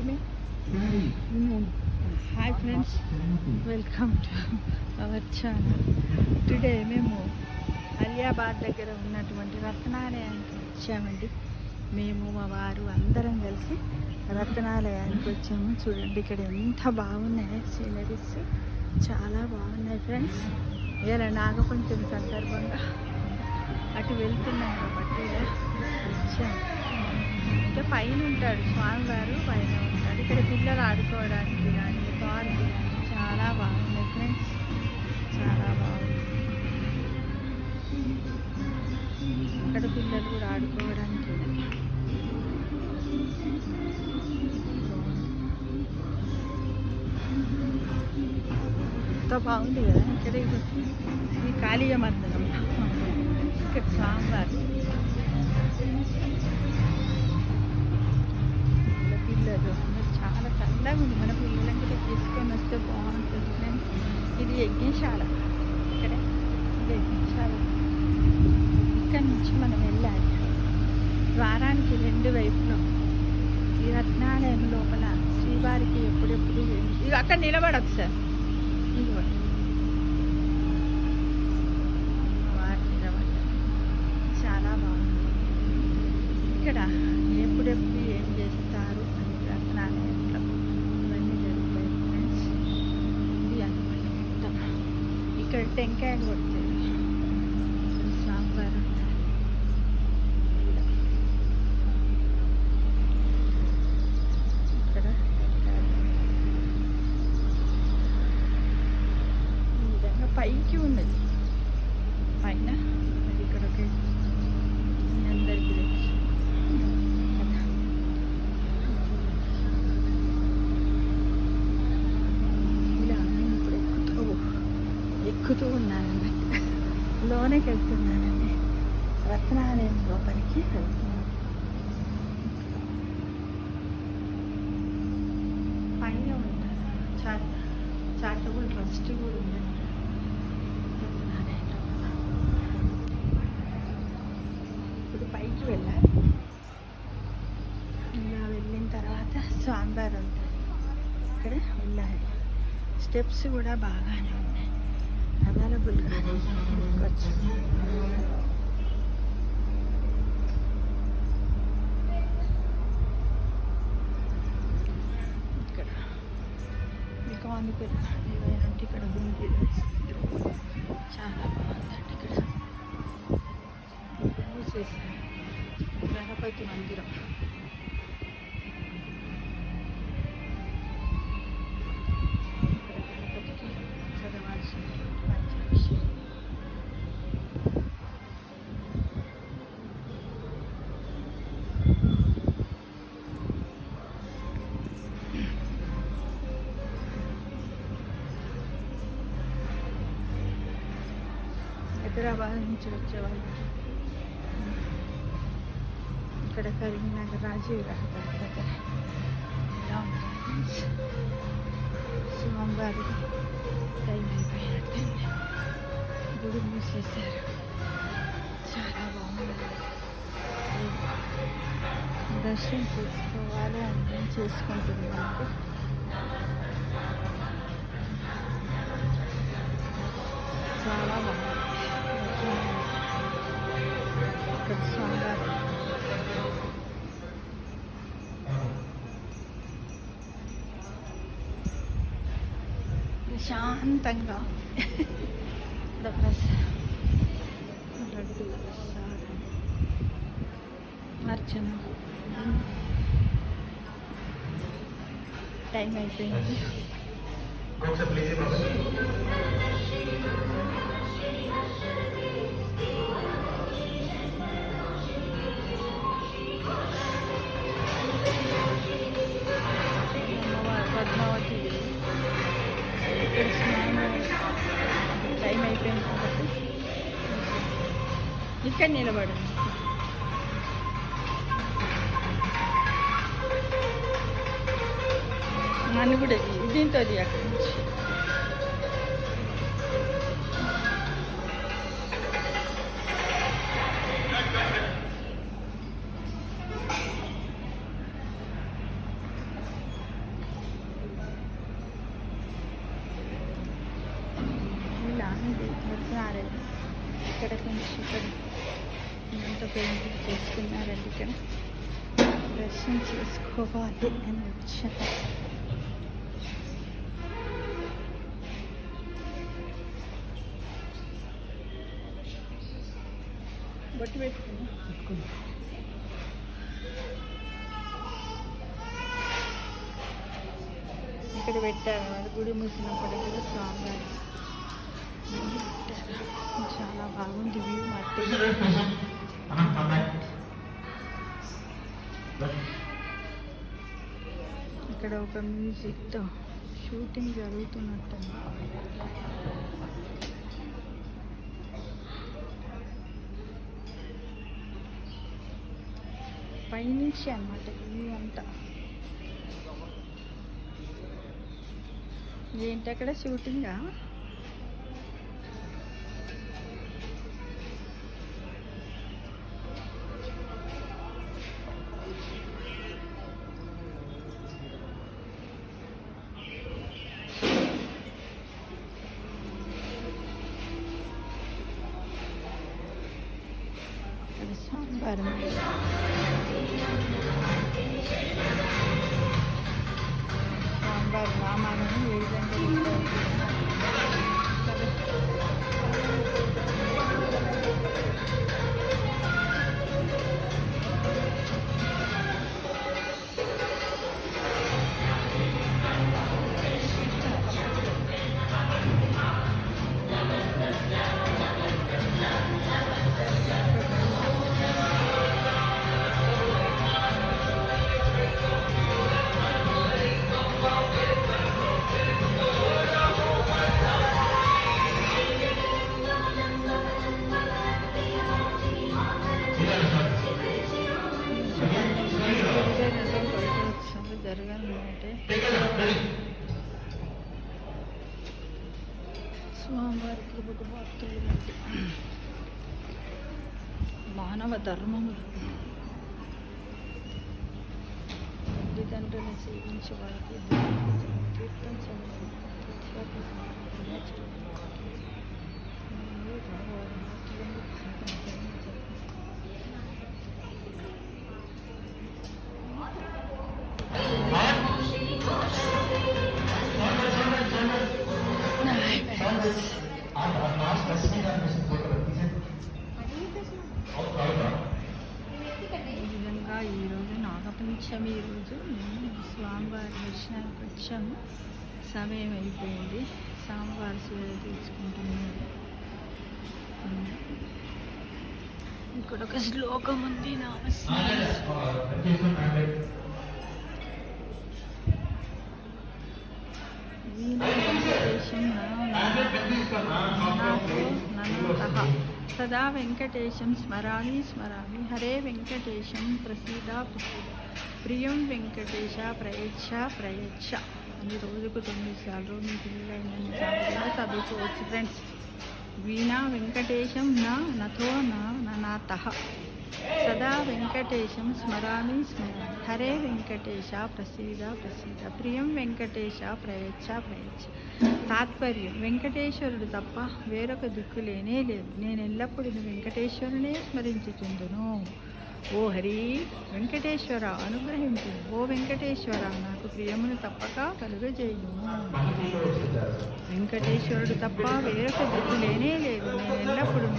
టైమే. Hi friends, welcome to our channel. Today మేము అలియాబాద్ దగ్గర ఉన్నటువంటి రత్నాలయానికి వచ్చామండి. మేము మా వారు అందరం కలిసి రత్నాలయానికి వచ్చాము. చూడండి ఇక్కడ ఎంత బాగున్నాయి సీనరీస్, చాలా బాగున్నాయి ఫ్రెండ్స్. ఇలా నాగపంచమి సందర్భంగా అటు వెళ్తున్నాం కాబట్టి వచ్చాము. ఇంకా పైన ఉంటాడు స్వామివారు, పైన ఉంటాడు. ఇక్కడ పిల్లలు ఆడుకోవడానికి కానీ పార్క్ చాలా బాగున్నాయి ఫ్రెండ్స్, చాలా బాగుంది. అక్కడ పిల్లలు కూడా ఆడుకోవడానికి ఎంతో బాగుంది కదా. ఇక్కడ ఇది కాళీయ మందిరం, ఇక్కడ స్వామివారు. పిల్లలు చాలా చల్లగా ఉంది. మన పిల్లలకి తీసుకొని వస్తే బాగుంటుంది ఫ్రెండ్స్. ఇది యజ్ఞశాల, ఇక్కడ ఇది యజ్ఞశాల. ఇక్కడ నుంచి మనం వెళ్ళాలి. ద్వారానికి రెండు వైపులో ఈ రత్నాలయం లోపల శ్రీవారికి ఎప్పుడెప్పుడు ఇది అక్కడ నిలబడదు సార్, నిలబడు వారు నిలబడ్డారు. చాలా బాగుంది. ఇక్కడ ఎప్పుడెప్పుడు ఏం చేస్తారు అని రత్నాలయంలో ఇవన్నీ జరుగుతాయి ఫ్రెండ్స్. ఇది అనుకుంటాం. ఇక్కడ టెంకాయలు కొడతాయి స్వామివారు. ఇక్కడ టెంకాయలు ఈ విధంగా పైకి ఉన్నది పైన. అది ఇక్కడ ఒక మీ అందరికీ తెలుసు. ఎక్కుతూ ఉన్నానండి, లోనికి వెళ్తున్నానండి. రత్నాలయం లోపలికి వెళ్తున్నాను. పైన ఉంటాను. చారిటబుల్ ట్రస్ట్ కూడా ఉందండి రత్నాలయం లోపల. ఇప్పుడు పైకి వెళ్ళాలి. ఇలా వెళ్ళిన తర్వాత స్వామివారు ఉంటుంది. ఇక్కడ వెళ్ళాలి. స్టెప్స్ కూడా బాగానే ఉన్నాయి, అవైలబుల్గానే ఎక్కొచ్చు. ఇక్కడ మీకు అనుకుంటే ఇక్కడ ఉంది, చాలా బాగుందండి. ఇక్కడ మూసేసారు గణపతి మందిరం. హైదరాబాద్ నుంచి వచ్చేవాళ్ళు ఇక్కడ కరీంనగర్ రాజీవ్ రహదారి దగ్గర ఇలా ఉంటుంది. స్వామివారి టైం అయిపోయినట్టుంది, గుడి మూసేశారు. చాలా బాగుంది. దర్శనం చేసుకోవాలి అని చేసుకుంటున్నాను. చాలా బాగుంది. ఇక్కడ స్వామివారు ప్రశాంతంగా లడ్డు అర్చన. టైం అయిపోయింది. పద్మావతి టైం అయిపోయింది కాబట్టి ఇక్కడ నిలబడు. నన్ను కూడా దీంతో అక్కడి నుంచి ఇక్కడ కొంచెం ఇక్కడ అంత పెయింటింగ్ చేసుకున్నారండి. ఇక్కడ దర్శనం చేసుకోవాలి అని వచ్చాను. బొట్టు పెట్టుకుని ఇక్కడ పెట్టారు. అది గుడి మూసినప్పుడు కూడా స్వామివారి పెట్టారు. చాలా బాగుంది వ్యూ. మట్టి ఇక్కడ ఒక మ్యూజిక్తో షూటింగ్ జరుగుతున్నట్టుంది. పైనుంచి అన్నమాట వ్యూ అంతా. ఏంటి అక్కడ షూటింగా? సాంబార్ సాంబార్ రామాయణం ఏ విధంగా జరగాలంటే స్వామివారికి ఒక భక్తులు మానవ ధర్మములు తల్లిదండ్రులను సేవించే వారికి తీర్థం ఈ విధంగా ఈరోజు నాగపంచమి రోజు మేము స్వామివారి దర్శనానికి వచ్చాము. సమయం అయిపోయింది. స్వామివారి సేవ తీసుకుంటున్నాము. ఇక్కడ ఒక శ్లోకం ఉంది. సదా వెంకటేశం స్మరామి స్మరామి. హరే వెంకటేశం ప్రసీద ప్రసీద. ప్రియం వెంకటేశ ప్రయచ్చ ప్రయచ్చ అని రోజుకు 9 సార్లు మీ పిల్లలైన సార్లు చదువుకోవచ్చు ఫ్రెండ్స్. వీణా వెంకటేశం నథో నాథః. సదా వెంకటేశం స్మరామి స్మరామి. హరే వెంకటేశ ప్రసీద ప్రసీద. ప్రియం వెంకటేశ ప్రయచ్చ ప్రయచ్చ. తాత్పర్యం: వెంకటేశ్వరుడు తప్ప వేరొక దిక్కు లేనే లేదు. నేను ఎల్లప్పుడూ వెంకటేశ్వరునే స్మరించుతుందును. ఓ హరి వెంకటేశ్వర అనుగ్రహించు. ఓ వెంకటేశ్వర నాకు ప్రియమును తప్పక కలుగజేయుము. వెంకటేశ్వరుడు తప్ప వేరొక దిక్కు లేనే లేదు. నేను ఎల్లప్పుడూ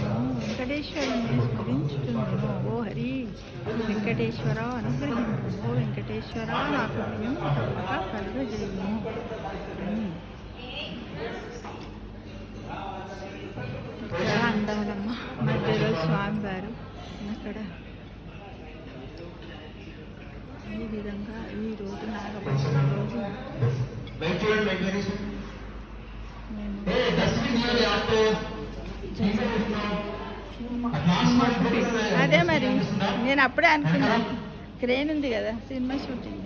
వెంకటేశ్వరుని స్మరించుతుందును. ఓ హరి వెంకటేశ్వర అనుగ్రహించు. ఓ వెంకటేశ్వర నాకు ప్రియమును తప్పక కలుగజేయుము. ఇక్కడ అందాలమ్మ మధ్యలో స్వామివారు. అక్కడ ఈ విధంగా ఈరోజు నాగపంచమి రోజు అదే మరి నేను అప్పుడే అనుకున్నా. క్రేన్ ఉంది కదా, సినిమా షూటింగ్.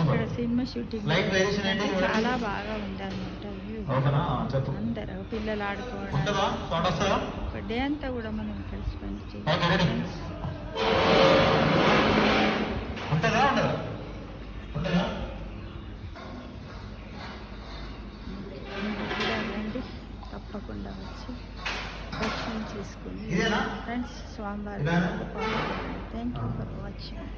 ఇక్కడ సినిమా షూటింగ్ చాలా బాగా ఉంది అన్నమాట. అందరూ పిల్లలు ఆడుకోవడం ఒక డే అంతా కూడా మనం ఇక్కడ స్పెండ్ చేయాలి. కూడా వచ్చి దర్శనం చేసుకుని ఫ్రెండ్స్ స్వామివారి థ్యాంక్ యూ ఫర్ వాచింగ్.